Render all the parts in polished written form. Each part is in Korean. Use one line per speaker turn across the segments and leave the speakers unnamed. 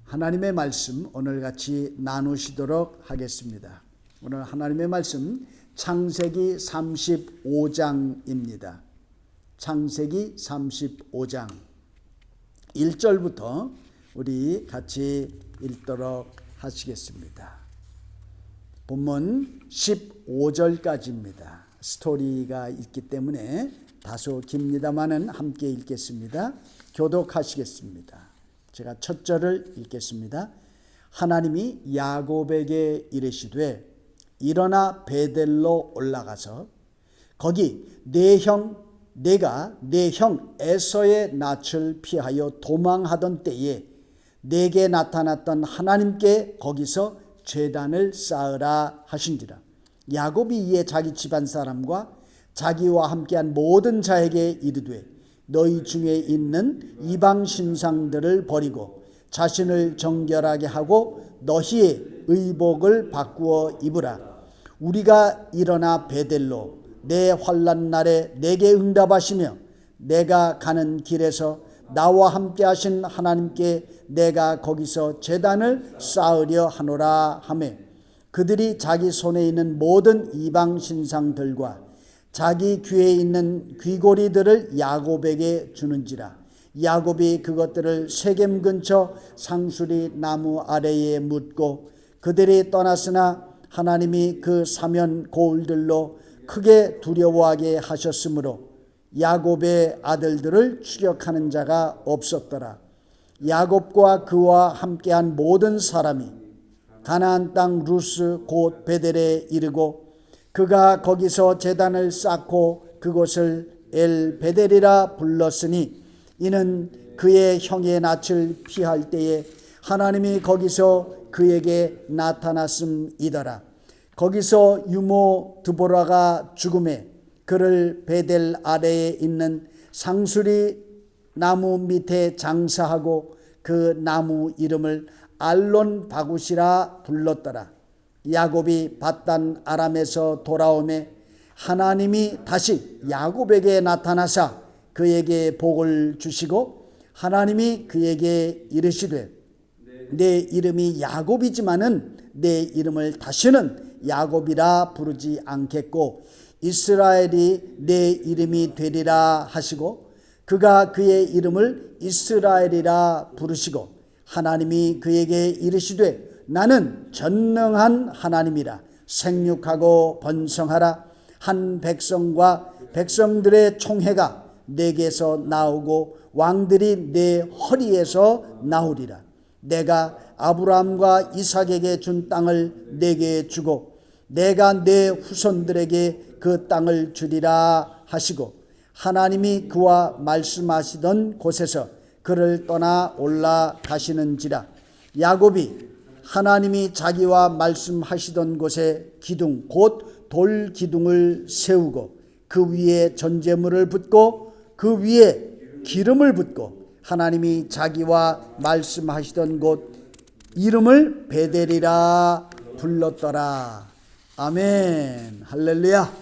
하나님의 말씀 오늘 같이 나누시도록 하겠습니다. 오늘 하나님의 말씀 창세기 35장입니다. 창세기 35장 1절부터 우리 같이 읽도록 하시겠습니다. 본문 15절까지입니다. 스토리가 있기 때문에 다소 깁니다마는 함께 읽겠습니다. 교독하시겠습니다. 제가 첫 절을 읽겠습니다. 하나님이 야곱에게 이르시되 일어나 베델로 올라가서 거기 내가 내 형 에서의 낯을 피하여 도망하던 때에 내게 나타났던 하나님께 거기서 제단을 쌓으라 하신지라. 야곱이 이에 자기 집안 사람과 자기와 함께한 모든 자에게 이르되 너희 중에 있는 이방 신상들을 버리고 자신을 정결하게 하고 너희의 의복을 바꾸어 입으라. 우리가 일어나 베델로 내 환난 날에 내게 응답하시며 내가 가는 길에서 나와 함께 하신 하나님께 내가 거기서 제단을 쌓으려 하노라 하며 그들이 자기 손에 있는 모든 이방 신상들과 자기 귀에 있는 귀고리들을 야곱에게 주는지라. 야곱이 그것들을 세겜 근처 상수리 나무 아래에 묻고 그들이 떠났으나 하나님이 그 사면 고울들로 크게 두려워하게 하셨으므로 야곱의 아들들을 추격하는 자가 없었더라. 야곱과 그와 함께한 모든 사람이 가나안 땅 루스 곧 베델에 이르고 그가 거기서 제단을 쌓고 그곳을 엘 베델이라 불렀으니 이는 그의 형의 낯을 피할 때에 하나님이 거기서 그에게 나타났음이더라. 거기서 유모 드보라가 죽음에 그를 베델 아래에 있는 상수리 나무 밑에 장사하고 그 나무 이름을 알론 바굿이라 불렀더라. 야곱이 밧단 아람에서 돌아오매 하나님이 다시 야곱에게 나타나사 그에게 복을 주시고 하나님이 그에게 이르시되 내 이름이 야곱이지만은 내 이름을 다시는 야곱이라 부르지 않겠고 이스라엘이 내 이름이 되리라 하시고 그가 그의 이름을 이스라엘이라 부르시고 하나님이 그에게 이르시되 나는 전능한 하나님이라 생육하고 번성하라. 한 백성과 백성들의 총회가 내게서 나오고 왕들이 내 허리에서 나오리라. 내가 아브라함과 이삭에게 준 땅을 내게 주고 내가 내 후손들에게 그 땅을 주리라 하시고 하나님이 그와 말씀하시던 곳에서 그를 떠나 올라가시는지라. 야곱이 하나님이 자기와 말씀하시던 곳에 기둥 곧 돌 기둥을 세우고 그 위에 전제물을 붓고 그 위에 기름을 붓고 하나님이 자기와 말씀하시던 곳 이름을 베델이라 불렀더라. 아멘. 할렐루야.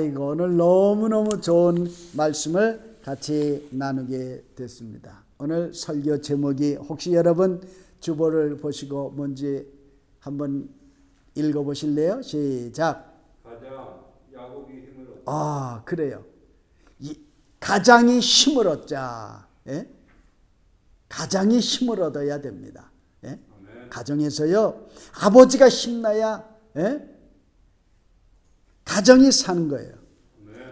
이거 오늘 너무너무 좋은 말씀을 같이 나누게 됐습니다. 오늘 설교 제목이 혹시 여러분 주보를 보시고 뭔지 한번 읽어보실래요? 시작.
가장 야곱이 힘을
그래요. 가장이 힘을 얻자. 예? 가장이 힘을 얻어야 됩니다. 예? 가정에서요. 아버지가 힘나야 가정이 사는 거예요.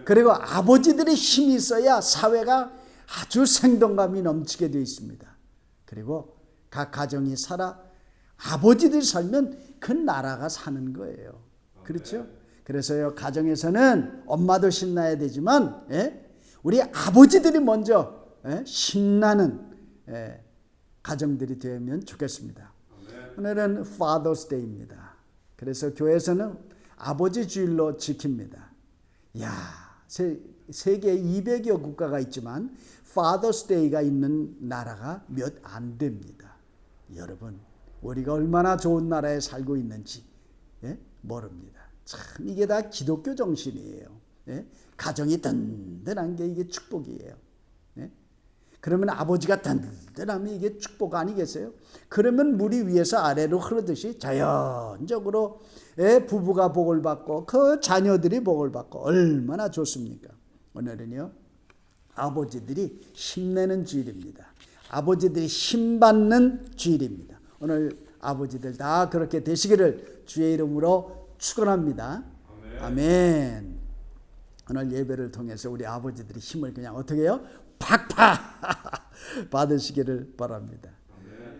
그리고 아버지들이 힘이 있어야 사회가 아주 생동감이 넘치게 되어 있습니다. 그리고 각 가정이 살아 아버지들이 살면 그 나라가 사는 거예요. 그렇죠? 그래서요 가정에서는 엄마도 신나야 되지만 우리 아버지들이 먼저 신나는 가정들이 되면 좋겠습니다. 오늘은 Father's Day입니다. 그래서 교회에서는 아버지 주일로 지킵니다. 세계 200여 국가가 있지만 Father's Day가 있는 나라가 몇 안 됩니다. 여러분 우리가 얼마나 좋은 나라에 살고 있는지 모릅니다. 참 이게 다 기독교 정신이에요. 가정이 든든한 게 이게 축복이에요. 그러면 아버지가 든든하면 이게 축복 아니겠어요? 그러면 물이 위에서 아래로 흐르듯이 자연적으로 부부가 복을 받고 그 자녀들이 복을 받고 얼마나 좋습니까? 오늘은요, 아버지들이 힘내는 주일입니다. 아버지들이 힘받는 주일입니다. 오늘 아버지들 다 그렇게 되시기를 주의 이름으로 축원합니다. 아멘. 오늘 예배를 통해서 우리 아버지들이 힘을 그냥 어떻게 해요? 팍팍 받으시기를 바랍니다.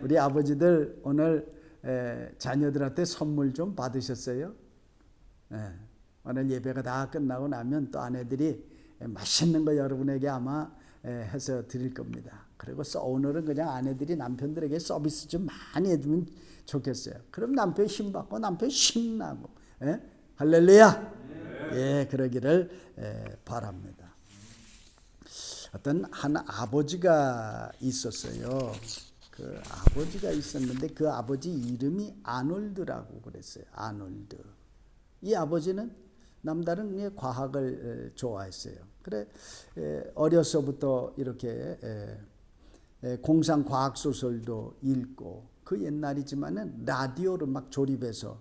우리 아버지들 오늘 자녀들한테 선물 좀 받으셨어요? 오늘 예배가 다 끝나고 나면 또 아내들이 맛있는 거 여러분에게 아마 해서 드릴 겁니다. 그리고 오늘은 그냥 아내들이 남편들에게 서비스 좀 많이 해주면 좋겠어요. 그럼 남편 힘 받고 남편 신나고, 할렐루야. 예, 그러기를 바랍니다. 어떤 한 아버지가 있었어요. 그 아버지가 있었는데 그 아버지 이름이 아놀드라고 그랬어요. 아놀드. 이 아버지는 남다른 과학을 좋아했어요. 그래 어려서부터 이렇게 공상 과학 소설도 읽고 그 옛날이지만은 라디오를 막 조립해서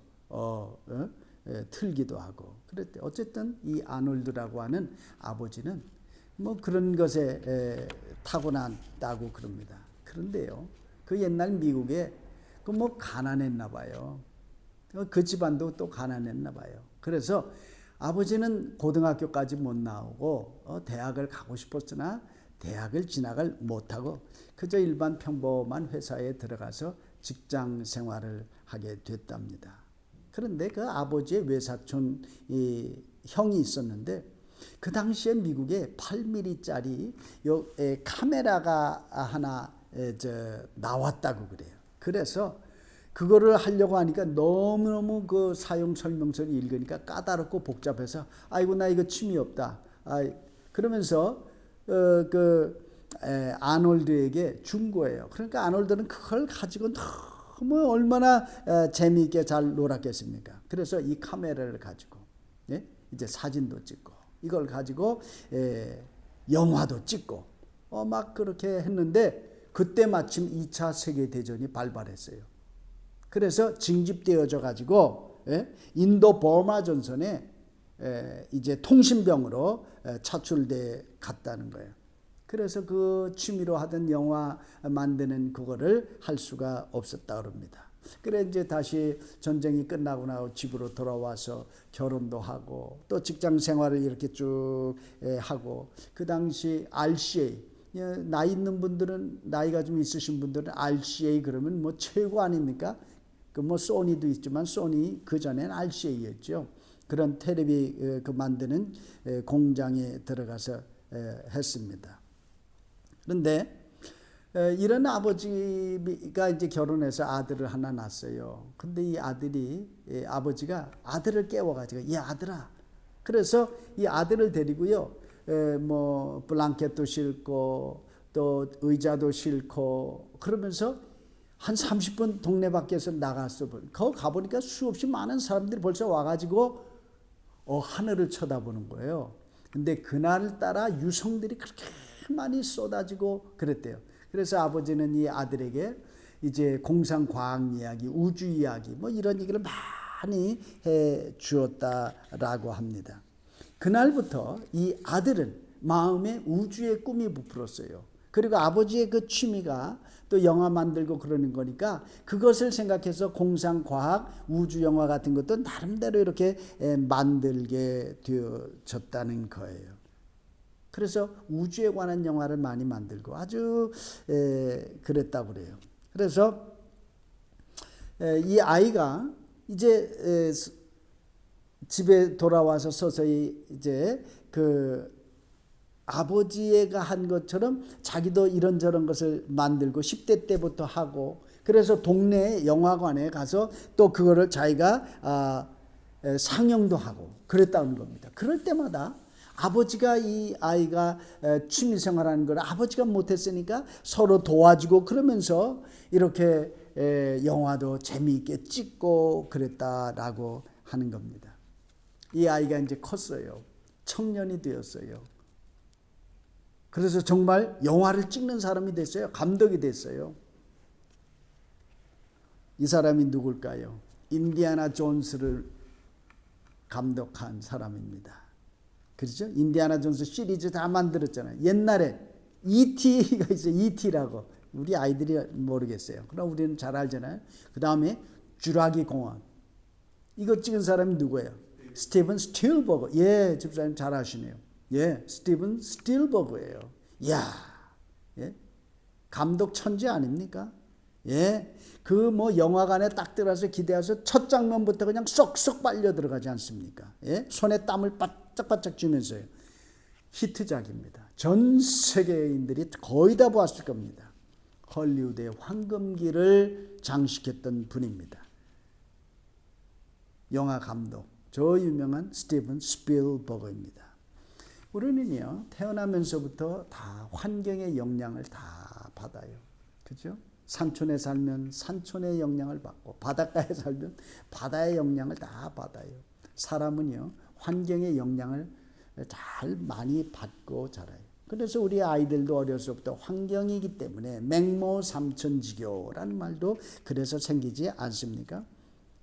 틀기도 하고 그랬대. 어쨌든 이 아놀드라고 하는 아버지는 뭐 그런 것에 타고났다고 그럽니다. 그런데요, 그 옛날 미국에 그 뭐 가난했나 봐요. 그 집안도 또 가난했나 봐요. 그래서 아버지는 고등학교까지 못 나오고 대학을 가고 싶었으나 대학을 진학을 못하고 그저 일반 평범한 회사에 들어가서 직장 생활을 하게 됐답니다. 그런데 그 아버지의 외사촌 형이 있었는데 그 당시에 미국에 8mm짜리 카메라가 하나 나왔다고 그래요. 그래서 그거를 하려고 하니까 너무너무 그 사용 설명서를 읽으니까 까다롭고 복잡해서 아이고 나 이거 취미 없다. 그러면서 아놀드에게 준 거예요. 그러니까 아놀드는 그걸 가지고 너무 얼마나 재미있게 잘 놀았겠습니까? 그래서 이 카메라를 가지고 이제 사진도 찍고 이걸 가지고 영화도 찍고 막 그렇게 했는데 그때 마침 2차 세계대전이 발발했어요. 그래서 징집되어져 가지고 인도 버마 전선에 이제 통신병으로 차출돼 갔다는 거예요. 그래서 그 취미로 하던 영화 만드는 그거를 할 수가 없었다 그럽니다. 그래 이제 다시 전쟁이 끝나고 나서 집으로 돌아와서 결혼도 하고 또 직장 생활을 이렇게 쭉 하고 그 당시 RCA 나이 있는 분들은 나이가 좀 있으신 분들은 RCA 그러면 뭐 최고 아닙니까? 그 뭐 소니도 있지만 소니 그 전엔 RCA였죠. 그런 텔레비 그 만드는 공장에 들어가서 했습니다. 그런데 이런 아버지가 이제 결혼해서 아들을 하나 낳았어요. 근데 이 아들이 아버지가 아들을 깨워가지고 이 아들아. 그래서 이 아들을 데리고요. 뭐 블랑켓도 싣고 또 의자도 싣고 그러면서 한 30분 동네 밖에서 나갔어. 거기 가보니까 수없이 많은 사람들이 벌써 와가지고 하늘을 쳐다보는 거예요. 근데 그날따라 유성들이 그렇게 많이 쏟아지고 그랬대요. 그래서 아버지는 이 아들에게 이제 공상과학 이야기, 우주 이야기 뭐 이런 얘기를 많이 해 주었다라고 합니다. 그날부터 이 아들은 마음에 우주의 꿈이 부풀었어요. 그리고 아버지의 그 취미가 또 영화 만들고 그러는 거니까 그것을 생각해서 공상과학, 우주 영화 같은 것도 나름대로 이렇게 만들게 되어졌다는 거예요. 그래서 우주에 관한 영화를 많이 만들고 아주 그랬다고 그래요. 그래서 이 아이가 이제 집에 돌아와서 서서히 이제 그 아버지가 한 것처럼 자기도 이런저런 것을 만들고 10대 때부터 하고 그래서 동네 영화관에 가서 또 그거를 자기가 상영도 하고 그랬다는 겁니다. 그럴 때마다 아버지가 이 아이가 취미생활하는 걸 아버지가 못했으니까 서로 도와주고 그러면서 이렇게 영화도 재미있게 찍고 그랬다라고 하는 겁니다. 이 아이가 이제 컸어요. 청년이 되었어요. 그래서 정말 영화를 찍는 사람이 됐어요. 감독이 됐어요. 이 사람이 누굴까요? 인디아나 존스를 감독한 사람입니다. 그렇죠? 인디아나 존스 시리즈 다 만들었잖아요. 옛날에 E.T.가 있어요. E.T.라고. 우리 아이들이 모르겠어요. 그럼 우리는 잘 알잖아요. 그 다음에 주라기 공원. 이거 찍은 사람이 누구예요? 스티븐 스틸버거. 예, 집사님 잘 아시네요. 예, 스티븐 스틸버거예요. 이야, 예? 감독 천재 아닙니까? 예, 그 뭐 영화관에 딱 들어가서 기대해서 첫 장면부터 그냥 쏙쏙 빨려 들어가지 않습니까? 예, 손에 땀을 바짝바짝 쥐면서요. 히트작입니다. 전 세계인들이 거의 다 보았을 겁니다. 헐리우드의 황금기를 장식했던 분입니다. 영화 감독, 저 유명한 스티븐 스필버거입니다. 우리는요, 태어나면서부터 다 환경의 영향을 다 받아요. 그죠? 산촌에 살면 산촌의 영향을 받고, 바닷가에 살면 바다의 영향을 다 받아요. 사람은요, 환경의 영향을 잘 많이 받고 자라요. 그래서 우리 아이들도 어려서부터 환경이기 때문에 맹모삼천지교라는 말도 그래서 생기지 않습니까?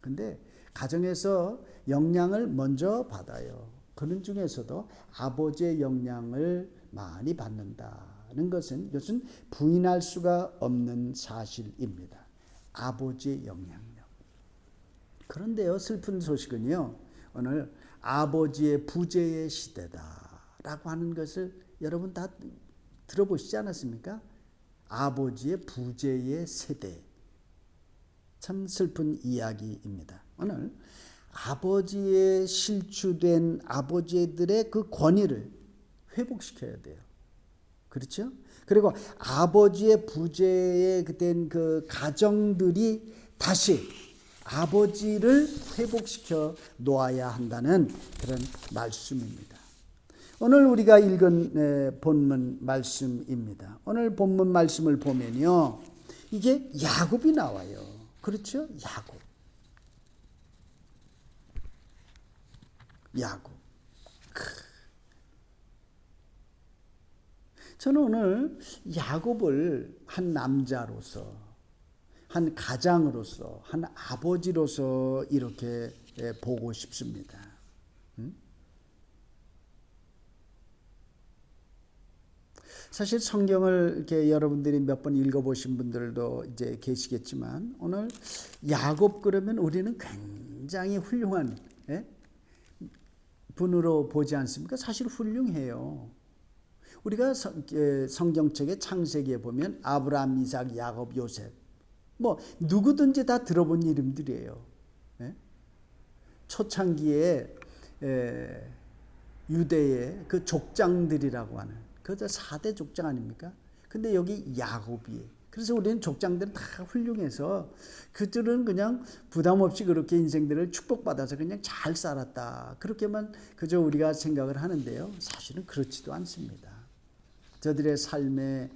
근데 가정에서 영향을 먼저 받아요. 그런 중에서도 아버지의 영향을 많이 받는다는 것은 이것은 부인할 수가 없는 사실입니다. 아버지의 영향력. 그런데요, 슬픈 소식은요, 오늘 아버지의 부재의 시대다라고 하는 것을 여러분 다 들어보시지 않았습니까? 아버지의 부재의 세대. 참 슬픈 이야기입니다. 오늘 아버지의 실추된 아버지들의 그 권위를 회복시켜야 돼요. 그렇죠? 그리고 아버지의 부재에 된 그 가정들이 다시 아버지를 회복시켜 놓아야 한다는 그런 말씀입니다. 오늘 우리가 읽은 본문 말씀입니다. 오늘 본문 말씀을 보면요, 이게 야곱이 나와요. 그렇죠? 야곱. 저는 오늘 야곱을 한 남자로서, 한 가장으로서, 한 아버지로서 이렇게 보고 싶습니다. 사실 성경을 이렇게 여러분들이 몇 번 읽어보신 분들도 이제 계시겠지만, 오늘 야곱 그러면 우리는 굉장히 훌륭한 분으로 보지 않습니까? 사실 훌륭해요. 우리가 성경책의 창세기에 보면 아브라함, 이삭, 야곱, 요셉, 뭐 누구든지 다 들어본 이름들이에요. 초창기에 유대의 그 족장들이라고 하는, 그저 4대 족장 아닙니까? 근데 여기 야곱이. 그래서 우리는 족장들은 다 훌륭해서 그들은 그냥 부담 없이 그렇게 인생들을 축복받아서 그냥 잘 살았다, 그렇게만 그저 우리가 생각을 하는데요, 사실은 그렇지도 않습니다. 저들의 삶의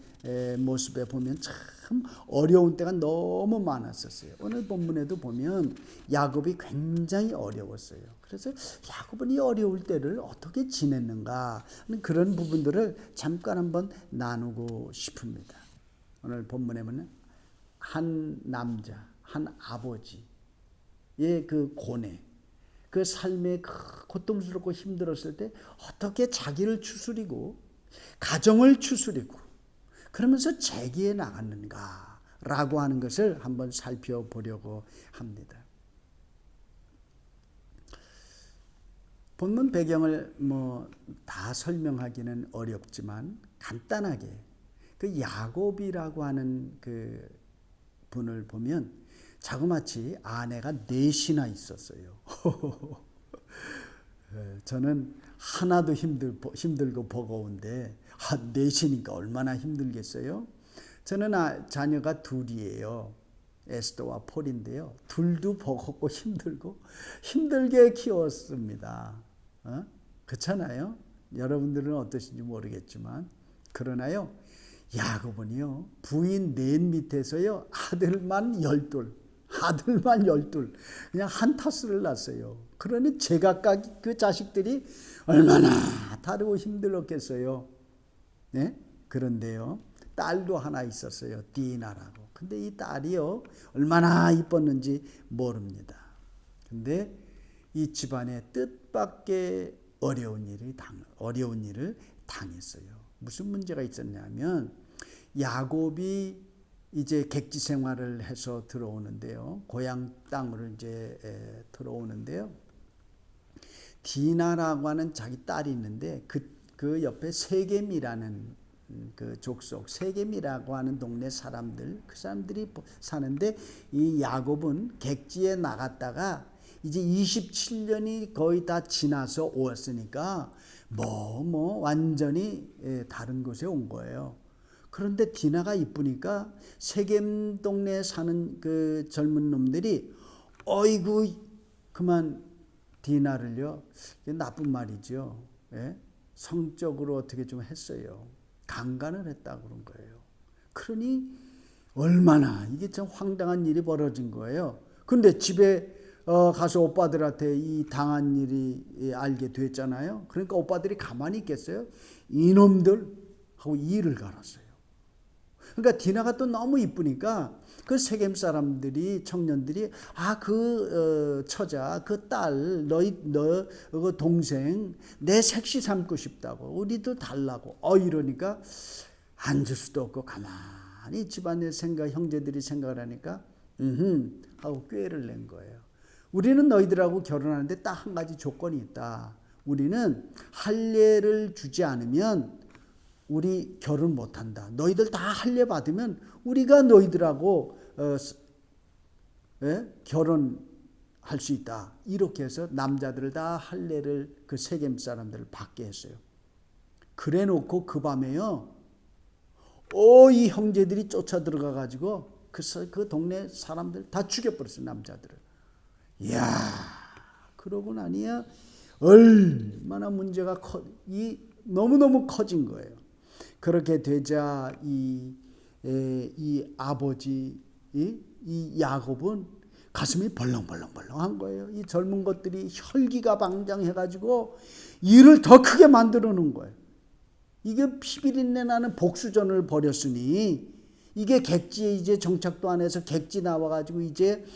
모습에 보면 참 어려운 때가 너무 많았었어요. 오늘 본문에도 보면 야곱이 굉장히 어려웠어요. 그래서 야곱은 이 어려울 때를 어떻게 지냈는가 하는 그런 부분들을 잠깐 한번 나누고 싶습니다. 오늘 본문에 보면 한 남자, 한 아버지의 그 고뇌, 그 삶에 고통스럽고 힘들었을 때 어떻게 자기를 추스리고 가정을 추스리고 그러면서 재기해 나갔는가라고 하는 것을 한번 살펴보려고 합니다. 본문 배경을 뭐 다 설명하기는 어렵지만 간단하게 그 야곱이라고 하는 그 분을 보면 자그마치 아내가 넷이나 있었어요. 저는 하나도 힘들고 버거운데 넷이니까 얼마나 힘들겠어요? 저는 자녀가 둘이에요. 에스더와 폴인데요. 둘도 버겁고 힘들고 힘들게 키웠습니다. 그렇잖아요? 여러분들은 어떠신지 모르겠지만, 그러나요, 야곱은요, 부인 넷 밑에서요, 아들만 12, 그냥 한 타스를 낳았어요. 그러니 제각각 그 자식들이 얼마나 다르고 힘들었겠어요. 네? 그런데요, 딸도 하나 있었어요. 디나라고. 근데 이 딸이요, 얼마나 이뻤는지 모릅니다. 근데 이 집안의 뜻밖의 어려운 일을 당했어요. 무슨 문제가 있었냐면, 야곱이 이제 객지 생활을 해서 들어오는데요. 고향 땅으로 이제 들어오는데요. 디나라고 하는 자기 딸이 있는데 그 옆에 세겜이라는 그 족속, 세겜이라고 하는 동네 사람들, 그 사람들이 사는데, 이 야곱은 객지에 나갔다가 이제 27년이 거의 다 지나서 왔으니까 완전히 다른 곳에 온 거예요. 그런데 디나가 이쁘니까 세겜 동네에 사는 그 젊은 놈들이 어이구 그만 디나를요, 나쁜 말이죠. 예? 성적으로 어떻게 좀 했어요. 강간을 했다고 그런 거예요. 그러니 얼마나 이게 참 황당한 일이 벌어진 거예요. 근데 집에 가서 오빠들한테 이 당한 일이 알게 됐잖아요. 그러니까 오빠들이 가만히 있겠어요? 이놈들 하고 이를 갈았어요. 그러니까 디나가 또 너무 이쁘니까 그 세겜 사람들이, 청년들이 그 처자, 그 딸, 너 그 동생 내 색시 삼고 싶다고, 우리도 달라고 이러니까 앉을 수도 없고 가만히 집안의 형제들이 생각을 하니까 하고 꾀를 낸 거예요. 우리는 너희들하고 결혼하는데 딱 한 가지 조건이 있다. 우리는 할례를 주지 않으면 우리 결혼 못한다. 너희들 다 할례 받으면 우리가 너희들하고 결혼할 수 있다. 이렇게 해서 남자들을 다 할례를 그 세겜 사람들을 받게 했어요. 그래 놓고 그 밤에요, 이 형제들이 쫓아 들어가 가지고 그 동네 사람들 다 죽여버렸어요. 남자들을. 이야, 그러고 나니야 얼마나 문제가 너무너무 커진 거예요. 그렇게 되자 이 아버지 이 야곱은 가슴이 벌렁벌렁벌렁한 거예요. 이 젊은 것들이 혈기가 방장해가지고 일을 더 크게 만들어 놓은 거예요. 이게 피비린내 나는 복수전을 벌였으니, 이게 객지에 이제 정착도 안 해서 객지 나와가지고 이제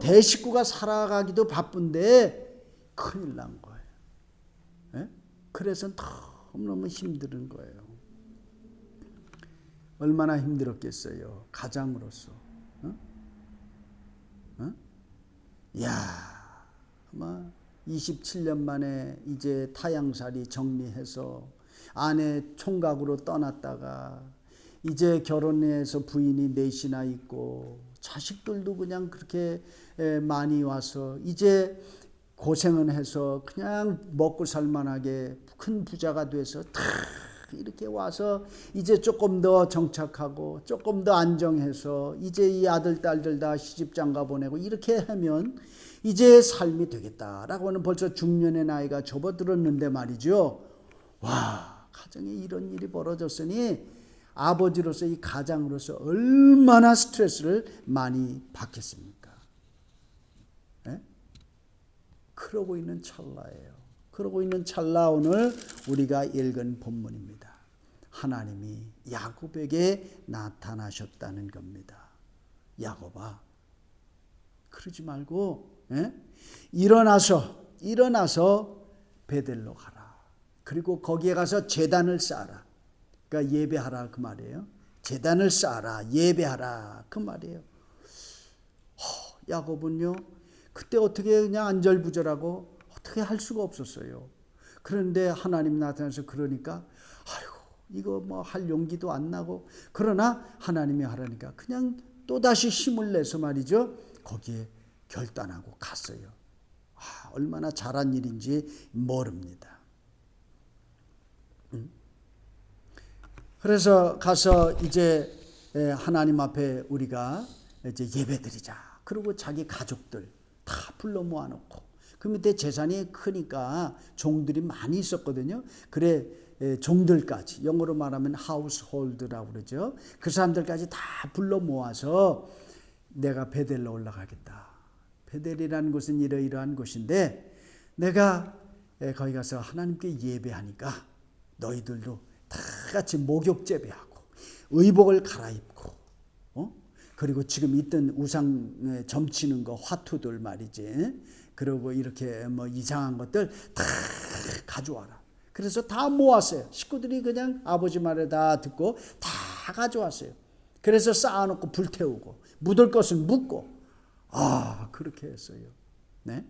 대식구가 살아가기도 바쁜데 큰일 난 거예요. 예? 그래서 너무너무 힘든 거예요. 얼마나 힘들었겠어요. 가장으로서. 야, 아마 27년 만에 이제 타향살이 정리해서 아내 총각으로 떠났다가 이제 결혼해서 부인이 넷이나 있고 자식들도 그냥 그렇게 많이 와서 이제 고생은 해서 그냥 먹고 살만하게 큰 부자가 돼서 다 이렇게 와서 이제 조금 더 정착하고 조금 더 안정해서 이제 이 아들 딸들 다 시집 장가 보내고 이렇게 하면 이제 삶이 되겠다라고 하는 벌써 중년의 나이가 접어들었는데 말이죠. 와, 가정에 이런 일이 벌어졌으니 아버지로서 이 가장으로서 얼마나 스트레스를 많이 받겠습니까? 네? 그러고 있는 찰나예요. 그러고 있는 찰나 오늘 우리가 읽은 본문입니다. 하나님이 야곱에게 나타나셨다는 겁니다. 야곱아, 그러지 말고 일어나서 베델로 가라. 그리고 거기에 가서 제단을 쌓아라. 그러니까 예배하라 그 말이에요. 제단을 쌓아라, 예배하라 그 말이에요. 야곱은요, 그때 어떻게 그냥 안절부절하고 어떻게 할 수가 없었어요. 그런데 하나님 나타나서 그러니까 이거 할 용기도 안 나고, 그러나 하나님이 하라니까 그냥 또다시 힘을 내서 말이죠, 거기에 결단하고 갔어요. 얼마나 잘한 일인지 모릅니다. 그래서 가서 이제 하나님 앞에 우리가 이제 예배드리자. 그리고 자기 가족들 다 불러 모아놓고, 그 밑에 재산이 크니까 종들이 많이 있었거든요. 그래, 종들까지, 영어로 말하면 하우스홀드라고 그러죠. 그 사람들까지 다 불러 모아서 내가 베델로 올라가겠다. 베델이라는 곳은 이러이러한 곳인데 내가 거기 가서 하나님께 예배하니까 너희들도 다 같이 목욕 재배하고 의복을 갈아입고 그리고 지금 있던 우상 점치는 거 화투들 말이지. 그리고 이렇게 뭐 이상한 것들 다 가져와라. 그래서 다 모았어요. 식구들이 그냥 아버지 말을 다 듣고 다 가져왔어요. 그래서 쌓아놓고 불태우고 묻을 것은 묻고 그렇게 했어요. 네,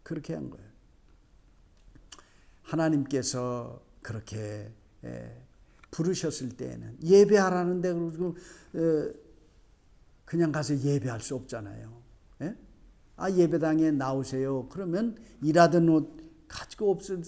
그렇게 한 거예요. 하나님께서 그렇게 부르셨을 때에는 예배하라는데 그리고 그냥 가서 예배할 수 없잖아요. 예? 예배당에 나오세요. 그러면 일하던 옷 가지고 없을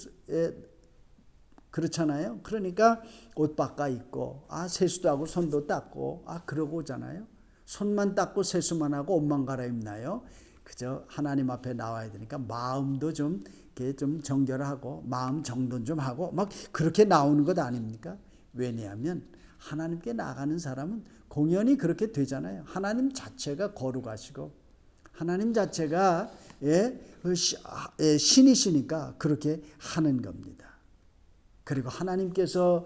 그렇잖아요. 그러니까 옷 바꿔 입고 세수도 하고 손도 닦고 그러고 오잖아요. 손만 닦고 세수만 하고 옷만 갈아입나요? 그저 하나님 앞에 나와야 되니까 마음도 좀 이렇게 좀 정결하고 마음 정돈 좀 하고 막 그렇게 나오는 것 아닙니까? 왜냐하면 하나님께 나가는 사람은 공연히 그렇게 되잖아요. 하나님 자체가 거룩하시고 하나님 자체가 신이시니까 그렇게 하는 겁니다. 그리고 하나님께서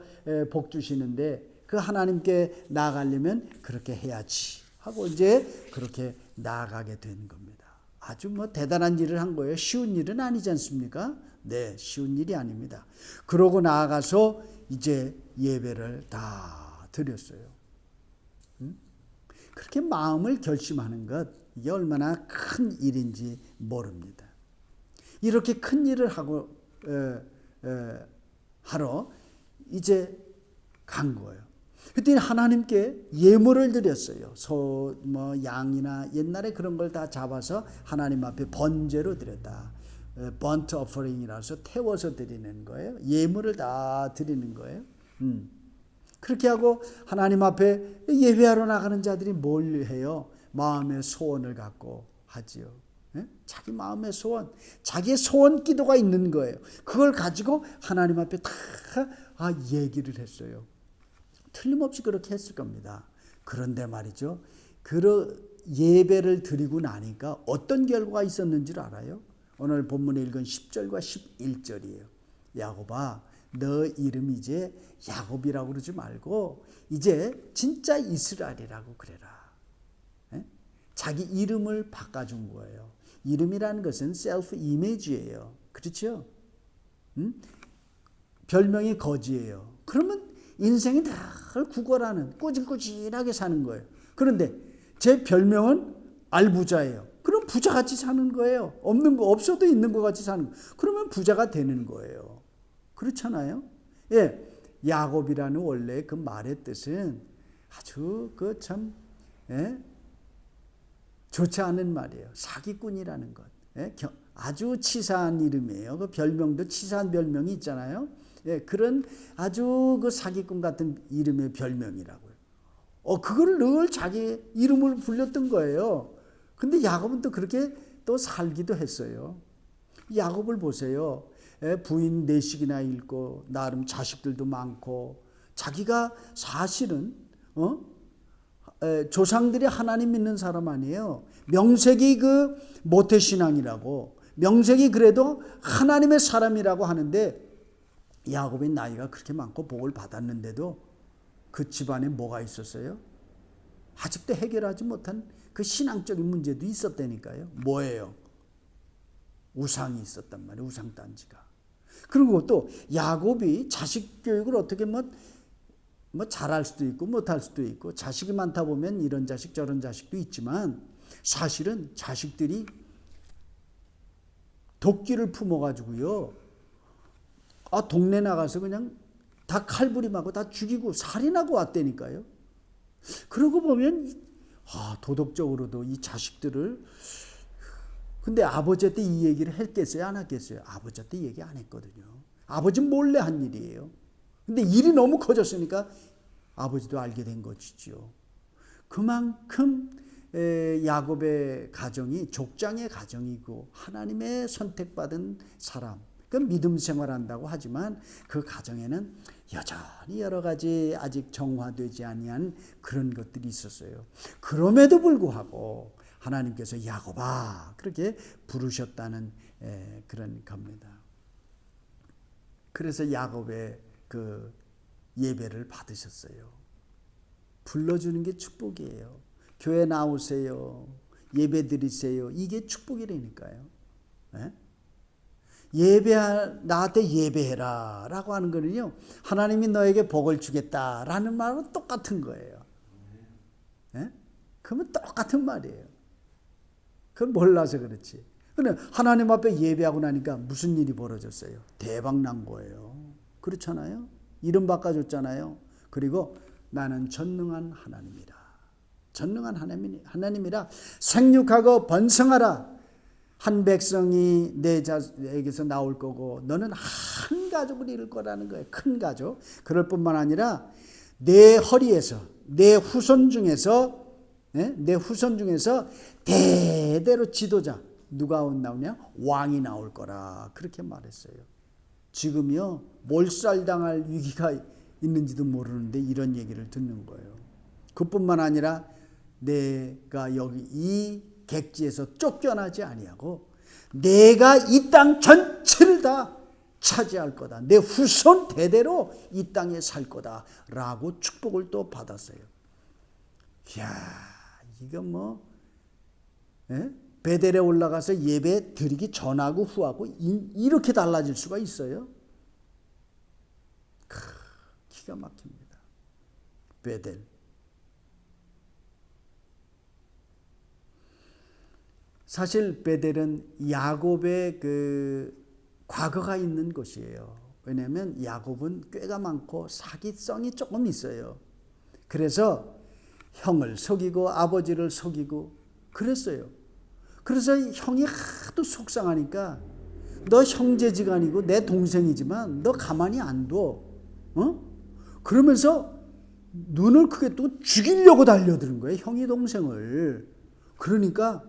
복 주시는데 그 하나님께 나아가려면 그렇게 해야지 하고 이제 그렇게 나아가게 되는 겁니다. 아주 뭐 대단한 일을 한 거예요. 쉬운 일은 아니지 않습니까? 네, 쉬운 일이 아닙니다. 그러고 나아가서 이제 예배를 다 드렸어요. 그렇게 마음을 결심하는 것, 이게 얼마나 큰 일인지 모릅니다. 이렇게 큰 일을 하고 하러 이제 간 거예요. 그때 하나님께 예물을 드렸어요. 양이나 옛날에 그런 걸 다 잡아서 하나님 앞에 번제로 드렸다. 번트 오퍼링이라서 태워서 드리는 거예요. 예물을 다 드리는 거예요. 그렇게 하고 하나님 앞에 예배하러 나가는 자들이 뭘 해요? 마음의 소원을 갖고 하지요. 자기 마음의 소원, 자기의 소원 기도가 있는 거예요. 그걸 가지고 하나님 앞에 다 얘기를 했어요. 틀림없이 그렇게 했을 겁니다. 그런데 말이죠. 예배를 드리고 나니까 어떤 결과가 있었는지를 알아요? 오늘 본문에 읽은 10절과 11절이에요. 야곱아, 너 이름이 이제 야곱이라고 그러지 말고 이제 진짜 이스라엘이라고 그래라. 자기 이름을 바꿔준 거예요. 이름이라는 것은 셀프 이미지예요. 그렇죠? 별명이 거지예요. 그러면 인생이 늘 구걸하는 꾸질꾸질하게 사는 거예요. 그런데 제 별명은 알부자예요. 그럼 부자같이 사는 거예요. 없는 거 없어도 있는 것 같이 사는 거예요. 그러면 부자가 되는 거예요. 그렇잖아요. 야곱이라는 원래 그 말의 뜻은 아주 좋지 않은 말이에요. 사기꾼이라는 것. 아주 치사한 이름이에요. 그 별명도 치사한 별명이 있잖아요. 그런 아주 그 사기꾼 같은 이름의 별명이라고요. 그걸 늘 자기 이름을 불렸던 거예요. 근데 야곱은 또 그렇게 또 살기도 했어요. 야곱을 보세요. 부인 4씩이나 잃고 나름 자식들도 많고 자기가 사실은 조상들이 하나님 믿는 사람 아니에요. 명색이 그 모태신앙이라고 명색이 그래도 하나님의 사람이라고 하는데 야곱의 나이가 그렇게 많고 복을 받았는데도 그 집안에 뭐가 있었어요? 아직도 해결하지 못한 그 신앙적인 문제도 있었다니까요. 뭐예요? 우상이 있었단 말이에요. 우상단지가. 그리고 또 야곱이 자식 교육을 어떻게 뭐 잘할 수도 있고 못할 수도 있고 자식이 많다 보면 이런 자식 저런 자식도 있지만 사실은 자식들이 도끼를 품어가지고요. 동네 나가서 그냥 다 칼부림하고 다 죽이고 살인하고 왔다니까요. 그러고 보면 도덕적으로도 이 자식들을 근데 아버지한테 이 얘기를 했겠어요? 안 했겠어요? 아버지한테 얘기 안 했거든요. 아버지 몰래 한 일이에요. 근데 일이 너무 커졌으니까 아버지도 알게 된 것이죠. 그만큼 야곱의 가정이 족장의 가정이고 하나님의 선택받은 사람, 그 믿음 생활한다고 하지만 그 가정에는 여전히 여러 가지 아직 정화되지 아니한 그런 것들이 있었어요. 그럼에도 불구하고 하나님께서 야곱아 그렇게 부르셨다는 그런 겁니다. 그래서 야곱의 그 예배를 받으셨어요. 불러주는 게 축복이에요. 교회 나오세요. 예배 드리세요. 이게 축복이라니까요. 나한테 예배해라 라고 하는 거는요, 하나님이 너에게 복을 주겠다라는 말은 똑같은 거예요. 그러면 똑같은 말이에요. 그건 몰라서 그렇지. 근데 하나님 앞에 예배하고 나니까 무슨 일이 벌어졌어요? 대박 난 거예요. 그렇잖아요. 이름 바꿔줬잖아요. 그리고 나는 전능한 하나님이라. 전능한 하나님이라 생육하고 번성하라. 한 백성이 내게서 나올 거고 너는 한 가족을 이룰 거라는 거예요. 큰 가족. 그럴 뿐만 아니라 내 허리에서 내 후손 중에서 대대로 지도자 누가 나오냐? 왕이 나올 거라 그렇게 말했어요. 지금요 몰살당할 위기가 있는지도 모르는데 이런 얘기를 듣는 거예요. 그뿐만 아니라 내가 여기 이 객지에서 쫓겨나지 아니하고 내가 이 땅 전체를 다 차지할 거다. 내 후손 대대로 이 땅에 살 거다 라고 축복을 또 받았어요. 이야, 이거 베델에 올라가서 예배 드리기 전하고 후하고 이렇게 달라질 수가 있어요. 기가 막힙니다. 베델. 사실 베델은 야곱의 그 과거가 있는 곳이에요. 왜냐하면 야곱은 꾀가 많고 사기성이 조금 있어요. 그래서 형을 속이고 아버지를 속이고 그랬어요. 그래서 형이 하도 속상하니까 너 형제지간이고 내 동생이지만 너 가만히 안 둬. 그러면서 눈을 크게 뜨고 죽이려고 달려드는 거예요. 형이 동생을. 그러니까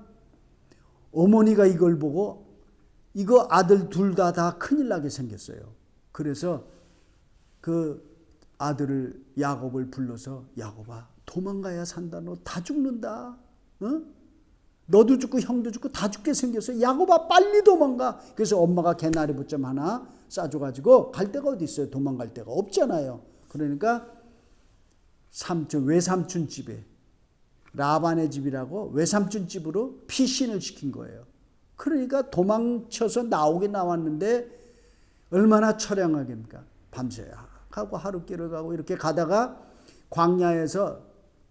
어머니가 이걸 보고 이거 아들 둘 다 큰일 나게 생겼어요. 그래서 그 아들을 야곱을 불러서 야곱아 도망가야 산다. 너 다 죽는다. 너도 죽고 형도 죽고 다 죽게 생겼어. 야곱아 빨리 도망가. 그래서 엄마가 개나리 붓점 하나 싸줘가지고 갈 데가 어디 있어요. 도망갈 데가 없잖아요. 그러니까 외삼촌 집에 라반의 집이라고 외삼촌 집으로 피신을 시킨 거예요. 그러니까 도망쳐서 나왔는데 얼마나 처량하겠습니까? 밤새 가고 하루길을 가고 이렇게 가다가 광야에서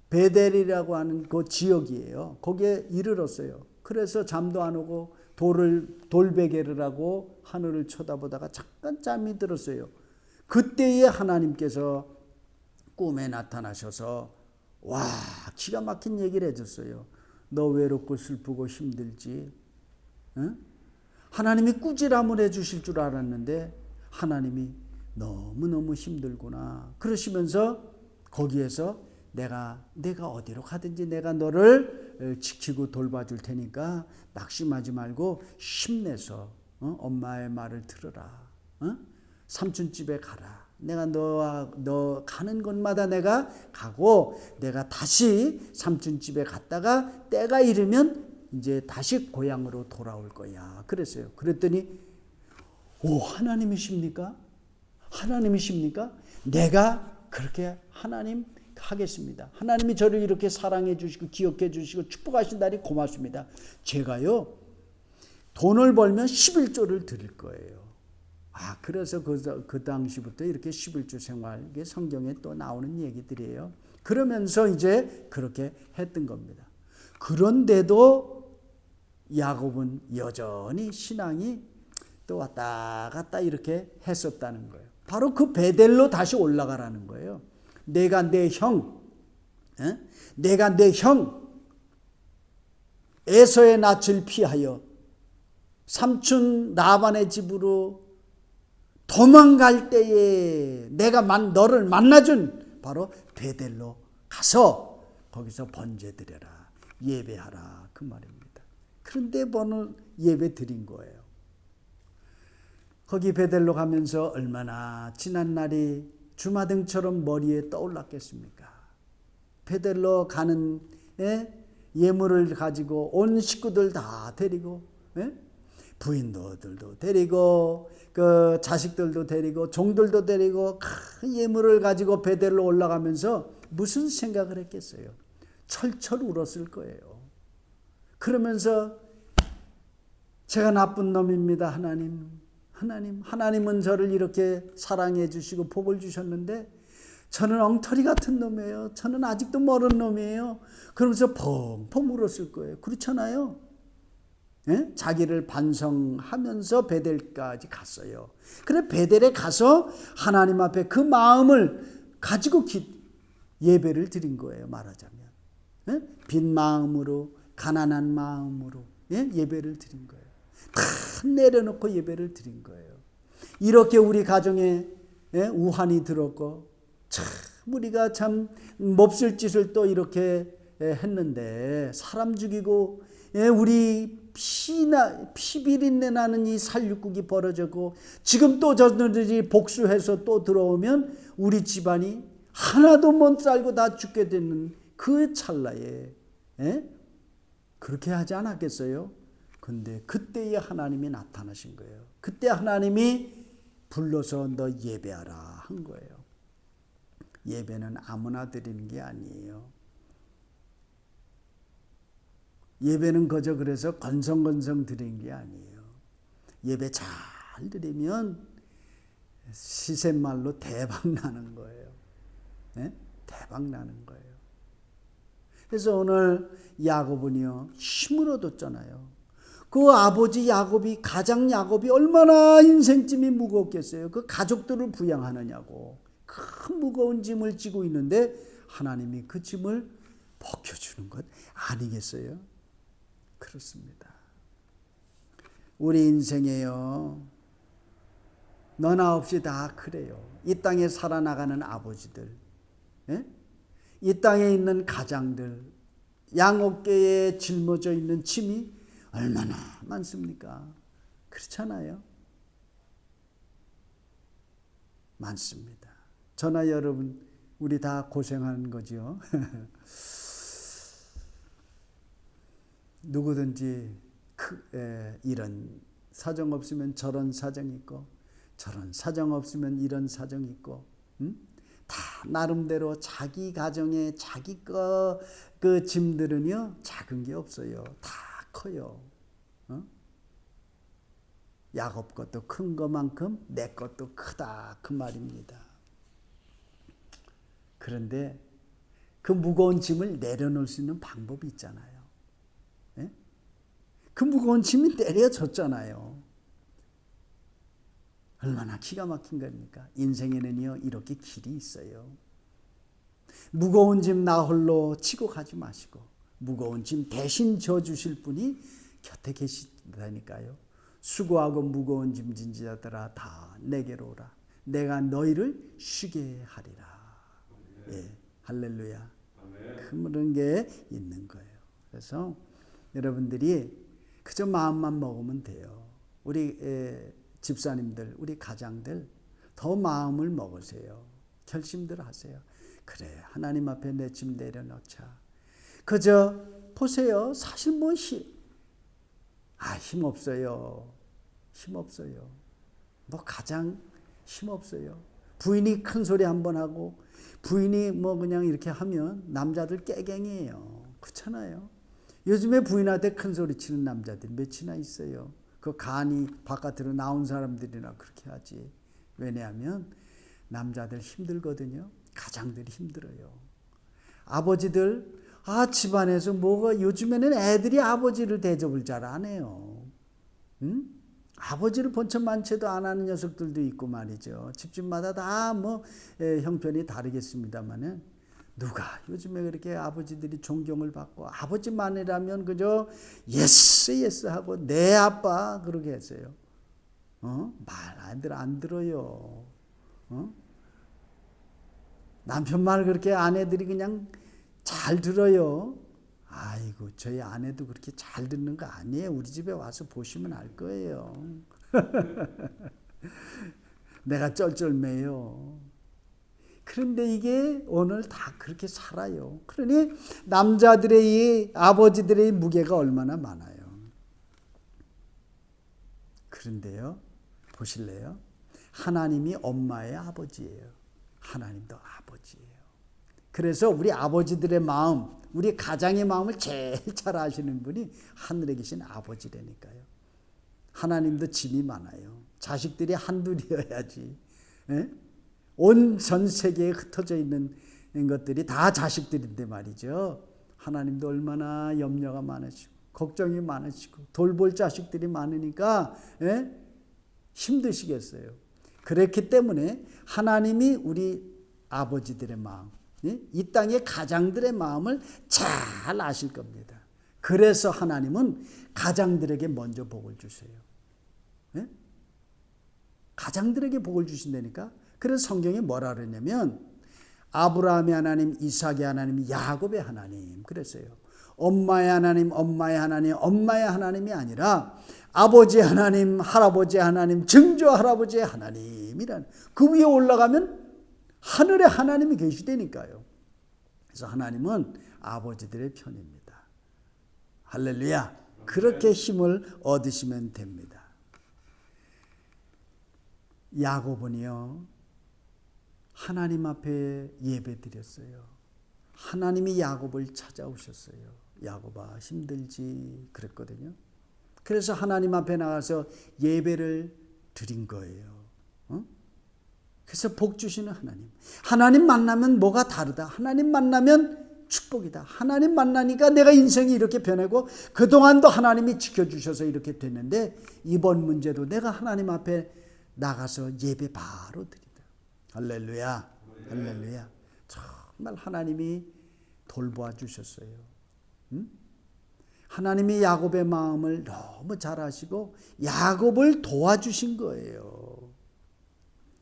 베델이라고 하는 그 지역이에요. 거기에 이르렀어요. 그래서 잠도 안 오고 돌베개를 하고 하늘을 쳐다보다가 잠깐 잠이 들었어요. 그때에 하나님께서 꿈에 나타나셔서 와 기가 막힌 얘기를 해줬어요. 너 외롭고 슬프고 힘들지? 하나님이 꾸지람을 해주실 줄 알았는데 하나님이 너무너무 힘들구나. 그러시면서 거기에서 내가 어디로 가든지 내가 너를 지키고 돌봐줄 테니까 낙심하지 말고 힘내서 엄마의 말을 들으라. 삼촌 집에 가라. 내가 너 가는 곳마다 내가 가고 내가 다시 삼촌 집에 갔다가 때가 이르면 이제 다시 고향으로 돌아올 거야. 그랬어요. 그랬더니 하나님이십니까? 하나님이십니까? 내가 그렇게 하나님 하겠습니다. 하나님이 저를 이렇게 사랑해 주시고 기억해 주시고 축복하신다니 고맙습니다. 제가요 돈을 벌면 11조를 드릴 거예요. 그래서 그 당시부터 이렇게 11조 생활, 이게 성경에 또 나오는 얘기들이에요. 그러면서 이제 그렇게 했던 겁니다. 그런데도 야곱은 여전히 신앙이 또 왔다 갔다 이렇게 했었다는 거예요. 바로 그 베델로 다시 올라가라는 거예요. 내가 내 형 에서의 낯을 피하여 삼촌 라반의 집으로 도망갈 때에 내가 너를 만나준 바로 베델로 가서 거기서 번제드려라, 예배하라 그 말입니다. 그런데 오늘 예배 드린 거예요. 거기 베델로 가면서 얼마나 지난 날이 주마등처럼 머리에 떠올랐겠습니까? 베델로 가는 예물을 가지고 온 식구들 다 데리고 부인들도 데리고 그 자식들도 데리고 종들도 데리고 큰 예물을 가지고 베델로 올라가면서 무슨 생각을 했겠어요? 철철 울었을 거예요. 그러면서 제가 나쁜 놈입니다. 하나님은 저를 이렇게 사랑해 주시고 복을 주셨는데 저는 엉터리 같은 놈이에요. 저는 아직도 멀은 놈이에요. 그러면서 펑펑 울었을 거예요. 그렇잖아요. 예? 자기를 반성하면서 베델까지 갔어요. 그래 베델에 가서 하나님 앞에 그 마음을 가지고 예배를 드린 거예요. 말하자면 예? 빈 마음으로 가난한 마음으로 예배를 드린 거예요. 다 내려놓고 예배를 드린 거예요. 이렇게 우리 가정에 우환이 들었고 참 우리가 참 몹쓸 짓을 또 이렇게 했는데 사람 죽이고 우리 피비린내 나는 이 살육국이 벌어졌고 지금 또 저들이 복수해서 또 들어오면 우리 집안이 하나도 못 살고 다 죽게 되는 그 찰나에 그렇게 하지 않았겠어요? 근데 그때에 하나님이 나타나신 거예요. 그때 하나님이 불러서 너 예배하라 한 거예요. 예배는 아무나 드리는 게 아니에요. 예배는 그저 그래서 건성건성 드리는 게 아니에요. 예배 잘 드리면 시샘말로 대박 나는 거예요. 대박 나는 거예요. 그래서 오늘 야곱은요 힘을 얻었잖아요. 그 아버지 야곱이 가장 야곱이 얼마나 인생짐이 무겁겠어요. 그 가족들을 부양하느냐고 큰 무거운 짐을 지고 있는데 하나님이 그 짐을 벗겨주는 것 아니겠어요? 그렇습니다. 우리 인생에요 너나 없이 다 그래요. 이 땅에 살아나가는 아버지들, 이 땅에 있는 가장들, 양어깨에 짊어져 있는 짐이 얼마나 많습니까? 그렇잖아요. 많습니다. 저나 여러분 우리 다 고생하는 거죠. 누구든지 이런 사정 없으면 저런 사정이 있고 저런 사정 없으면 이런 사정이 있고 다 나름대로 자기 가정에 자기 그 짐들은요 작은 게 없어요. 다 커요. 야곱 것도 큰 것만큼 내 것도 크다 그 말입니다. 그런데 그 무거운 짐을 내려놓을 수 있는 방법이 있잖아요. 그 무거운 짐이 내려졌잖아요. 얼마나 기가 막힌 겁니까? 인생에는요 이렇게 길이 있어요. 무거운 짐 나 홀로 치고 가지 마시고 무거운 짐 대신 져주실 분이 곁에 계시다니까요. 수고하고 무거운 짐 진 자들아 다 내게로 오라. 내가 너희를 쉬게 하리라. 예, 할렐루야. 그런 게 있는 거예요. 그래서 여러분들이 그저 마음만 먹으면 돼요. 우리 집사님들, 우리 가장들 더 마음을 먹으세요. 결심들 하세요. 그래, 하나님 앞에 내 짐 내려놓자. 그저 보세요. 사실 뭐 힘없어요. 힘없어요. 뭐 가장 힘없어요. 부인이 큰 소리 한번 하고 부인이 뭐 그냥 이렇게 하면 남자들 깨갱이에요. 그렇잖아요. 요즘에 부인한테 큰 소리 치는 남자들이 몇이나 있어요. 그 간이 바깥으로 나온 사람들이나 그렇게 하지. 왜냐하면 남자들 힘들거든요. 가장들이 힘들어요. 아버지들 집안에서 뭐가 요즘에는 애들이 아버지를 대접을 잘 안 해요. 아버지를 본천만체도 안 하는 녀석들도 있고 말이죠. 집집마다 다 뭐 형편이 다르겠습니다만은 누가 요즘에 그렇게 아버지들이 존경을 받고 아버지만이라면 그저 예스 하고 내 아빠 그러게 했어요. 말 안 들어요. 남편 말 그렇게 아내들이 그냥 잘 들어요. 아이고 저희 아내도 그렇게 잘 듣는 거 아니에요. 우리 집에 와서 보시면 알 거예요. 내가 쩔쩔매요. 그런데 이게 오늘 다 그렇게 살아요. 그러니 남자들의 이 아버지들의 무게가 얼마나 많아요. 그런데요, 보실래요? 하나님이 엄마의 아버지예요. 하나님도 아버지예요. 그래서 우리 아버지들의 마음, 우리 가장의 마음을 제일 잘 아시는 분이 하늘에 계신 아버지라니까요. 하나님도 짐이 많아요. 자식들이 한둘이어야지. 온 전 세계에 흩어져 있는 것들이 다 자식들인데 말이죠. 하나님도 얼마나 염려가 많으시고 걱정이 많으시고 돌볼 자식들이 많으니까 힘드시겠어요. 그렇기 때문에 하나님이 우리 아버지들의 마음, 이 땅의 가장들의 마음을 잘 아실 겁니다. 그래서 하나님은 가장들에게 먼저 복을 주세요. 가장들에게 복을 주신다니까. 그래서 성경에 뭐라 그러냐면 아브라함의 하나님, 이삭의 하나님, 야곱의 하나님 그랬어요. 엄마의 하나님, 엄마의 하나님, 엄마의 하나님이 아니라 아버지 하나님, 할아버지 하나님, 증조 할아버지의 하나님이란, 그 위에 올라가면 하늘에 하나님이 계시다니까요. 그래서 하나님은 아버지들의 편입니다. 할렐루야. 그렇게 힘을 얻으시면 됩니다. 야곱은요, 하나님 앞에 예배 드렸어요. 하나님이 야곱을 찾아오셨어요. 야곱아 힘들지 그랬거든요. 그래서 하나님 앞에 나가서 예배를 드린 거예요. 그래서 복 주시는 하나님. 하나님 만나면 뭐가 다르다. 하나님 만나면 축복이다. 하나님 만나니까 내가 인생이 이렇게 변하고 그동안도 하나님이 지켜주셔서 이렇게 됐는데 이번 문제도 내가 하나님 앞에 나가서 예배 바로 드리다. 할렐루야. 할렐루야. 정말 하나님이 돌보아 주셨어요. 하나님이 야곱의 마음을 너무 잘 아시고 야곱을 도와주신 거예요.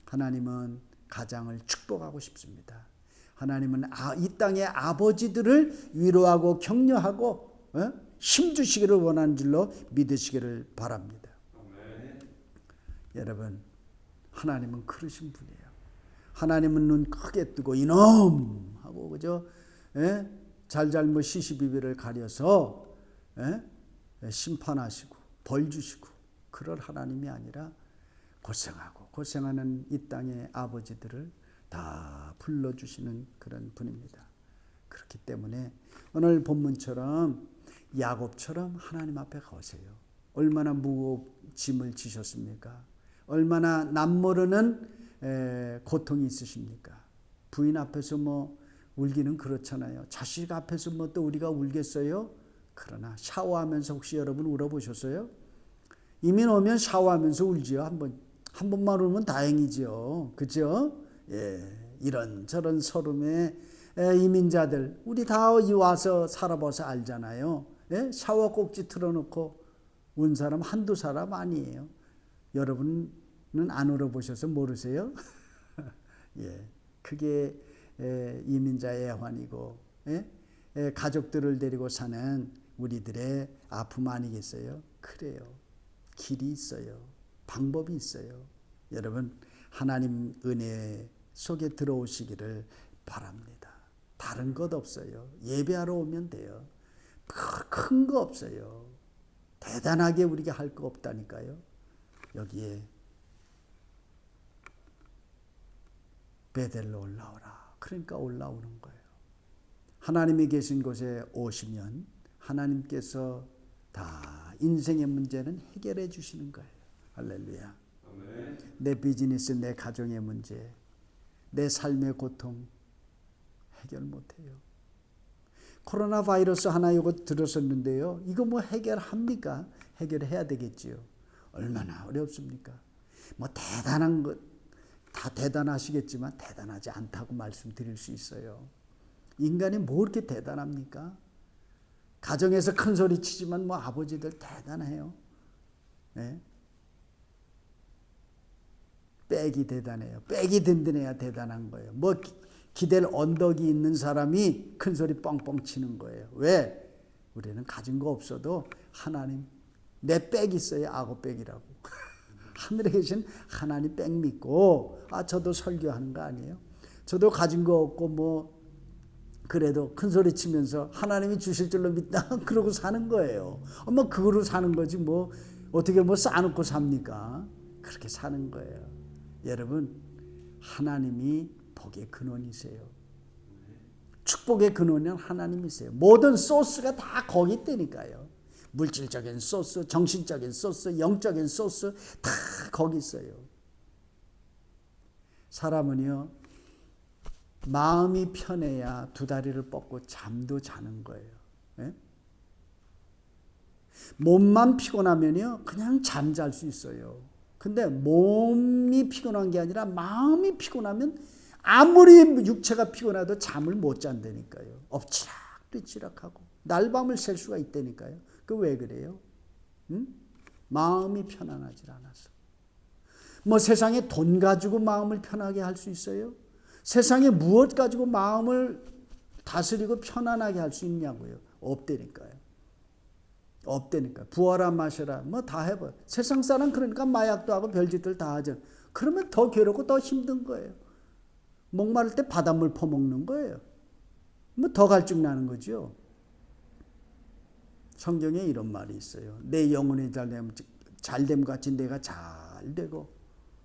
하나님은 가장을 축복하고 싶습니다. 하나님은 이 땅의 아버지들을 위로하고 격려하고 힘주시기를 원하는 줄로 믿으시기를 바랍니다. 아멘. 여러분, 하나님은 그러신 분이에요. 하나님은 눈 크게 뜨고 이놈 하고 그죠? 잘잘못 시시비비를 가려서 심판하시고 벌 주시고 그럴 하나님이 아니라 고생하고 고생하는 이 땅의 아버지들을 다 불러주시는 그런 분입니다. 그렇기 때문에 오늘 본문처럼 야곱처럼 하나님 앞에 가세요. 얼마나 무거운 짐을 지셨습니까? 얼마나 남모르는 고통이 있으십니까? 부인 앞에서 뭐 울기는 그렇잖아요. 자식 앞에서 뭐 또 우리가 울겠어요? 그러나 샤워하면서 혹시 여러분 울어보셨어요? 이민 오면 샤워하면서 울지요. 한 번만 울면 다행이지요. 그죠? 예, 이런저런 서름의 이민자들 우리 다 와서 살아봐서 알잖아요. 예? 샤워 꼭지 틀어놓고 운 사람 한두 사람 아니에요. 여러분은 안 울어보셔서 모르세요? 예, 그게 이민자의 애환이고 가족들을 데리고 사는 우리들의 아픔 아니겠어요? 그래요. 길이 있어요. 방법이 있어요. 여러분 하나님 은혜 속에 들어오시기를 바랍니다. 다른 것 없어요. 예배하러 오면 돼요. 큰 거 없어요. 대단하게 우리가 할 거 없다니까요. 여기에 베델로 올라오라. 그러니까 올라오는 거예요. 하나님이 계신 곳에 오시면 하나님께서 다 인생의 문제는 해결해 주시는 거예요. 할렐루야. 아멘. 내 비즈니스, 내 가정의 문제, 내 삶의 고통 해결 못해요. 코로나 바이러스 하나 이거 들었었는데요. 이거 뭐 해결합니까? 해결해야 되겠지요. 얼마나 어렵습니까? 뭐 대단한 것, 다 대단하시겠지만 대단하지 않다고 말씀드릴 수 있어요. 인간이 뭐 이렇게 대단합니까? 가정에서 큰 소리 치지만 뭐 아버지들 대단해요. 네? 백이 대단해요. 백이 든든해야 대단한 거예요. 뭐 기댈 언덕이 있는 사람이 큰 소리 뻥뻥 치는 거예요. 왜? 우리는 가진 거 없어도 하나님 내 백 있어요. 악어 백이라고. 하늘에 계신 하나님 백 믿고 저도 설교하는 거 아니에요? 저도 가진 거 없고 뭐 그래도 큰 소리 치면서 하나님이 주실 줄로 믿다 그러고 사는 거예요. 그거로 사는 거지 뭐 어떻게 뭐 쌓아놓고 삽니까? 그렇게 사는 거예요. 여러분, 하나님이 복의 근원이세요. 축복의 근원은 하나님이세요. 모든 소스가 다 거기 있다니까요. 물질적인 소스, 정신적인 소스, 영적인 소스 다 거기 있어요. 사람은요, 마음이 편해야 두 다리를 뻗고 잠도 자는 거예요. 예? 몸만 피곤하면요, 그냥 잠잘 수 있어요. 근데 몸이 피곤한 게 아니라 마음이 피곤하면 아무리 육체가 피곤해도 잠을 못 잔다니까요. 엎치락뒤치락하고 날밤을 샐 수가 있다니까요. 그 왜 그래요? 응? 마음이 편안하지 않아서. 뭐 세상에 돈 가지고 마음을 편하게 할 수 있어요? 세상에 무엇 가지고 마음을 다스리고 편안하게 할 수 있냐고요? 없다니까요. 없다니까. 부어라 마셔라 뭐 다 해봐. 세상 사람 그러니까 마약도 하고 별짓들 다 하죠. 그러면 더 괴롭고 더 힘든 거예요. 목마를 때 바닷물 퍼먹는 거예요. 뭐 더 갈증 나는 거죠. 성경에 이런 말이 있어요. 내 영혼이 잘됨 같이 내가 잘되고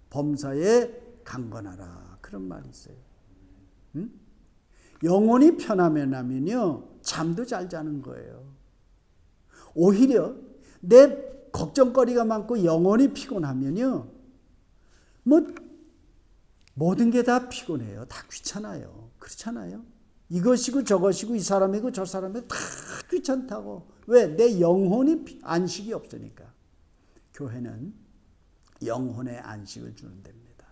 범사에 강건하라. 그런 말이 있어요. 응? 영혼이 편하면요 잠도 잘 자는 거예요. 오히려 내 걱정거리가 많고 영혼이 피곤하면요 뭐 모든 게 다 피곤해요. 다 귀찮아요. 그렇잖아요. 이것이고 저것이고 이 사람이고 저 사람이고 다 귀찮다고. 왜? 내 영혼이 안식이 없으니까. 교회는 영혼의 안식을 주는 데입니다.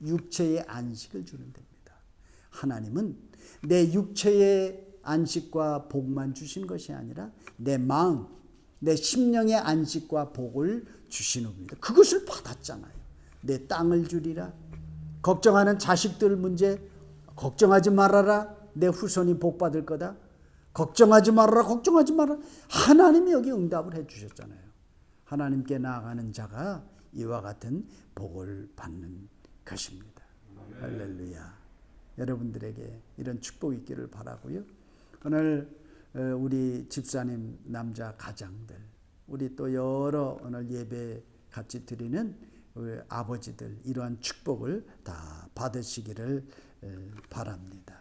육체의 안식을 주는 데입니다. 하나님은 내 육체의 안식과 복만 주신 것이 아니라 내 마음, 내 심령의 안식과 복을 주시옵니다. 그것을 받았잖아요. 내 땅을 주리라. 걱정하는 자식들 문제 걱정하지 말아라. 내 후손이 복받을 거다. 걱정하지 말아라. 걱정하지 말아라. 하나님이 여기 응답을 해 주셨잖아요. 하나님께 나아가는 자가 이와 같은 복을 받는 것입니다. 할렐루야. 여러분들에게 이런 축복이 있기를 바라고요. 오늘 우리 집사님 남자 가장들, 우리 또 여러 오늘 예배 같이 드리는 우리 아버지들 이러한 축복을 다 받으시기를 바랍니다.